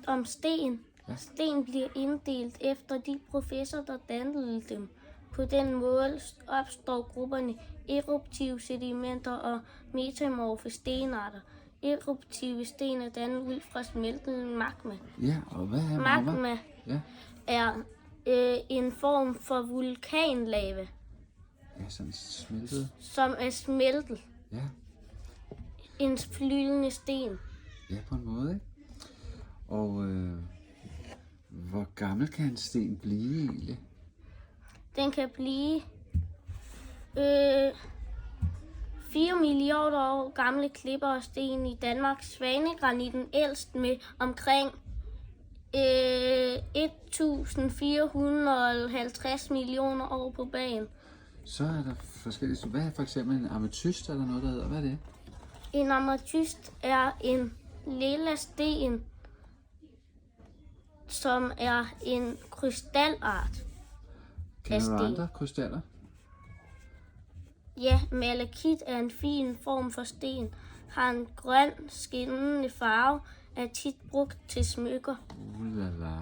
lidt om sten. Ja. Sten bliver inddelt efter de processer, der dannede dem. På den måde opstår grupperne eruptive sedimenter og metamorfe stenarter. Eruptive sten er dannet ud fra smeltet magma. Ja, og hvad er magma? Magma Ja, er en form for vulkanlava, ja, sådan smeltet. som er smeltet. Ja, En flydende sten. ja, på en måde, ikke? Og hvor gammel kan en sten blive egentlig? Den kan blive 4 millioner år gamle klipper og sten i Danmark. Svanegranitten ældst med omkring 1450 millioner år på bagen. Så er der forskellige. Hvad er for eksempel en ametyst eller noget, der hedder? Hvad er det? En ametyst er en lille sten, som er en krystalart. Kender du sten. andre krystaller? Ja, malakit er en fin form for sten. Har en grøn, skinnende farve, er tit brugt til smykker. La.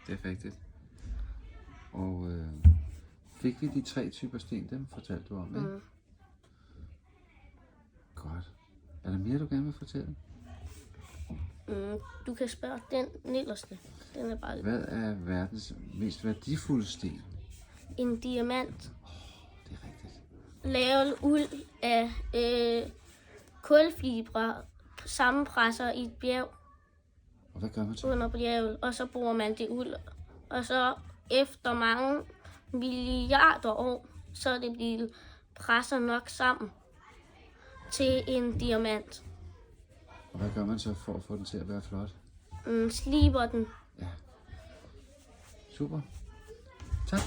Det er rigtigt. Og fik vi de 3 typer sten, dem fortalte du om, ikke? Godt. Er der mere, du gerne vil fortælle? Du kan spørge den nederste. Den er bare Hvad er verdens mest værdifulde sten? en diamant. Det er rigtigt. Lavet uld af kulfibre sammenpresser i et bjerg Og hvad gør man så? under bjerget, og så bruger man det ud. Og så efter mange milliarder år, så er det blevet presset nok sammen til en diamant. Og hvad gør man så for at få den til at være flot? Sliber den. Ja. Super. Tak.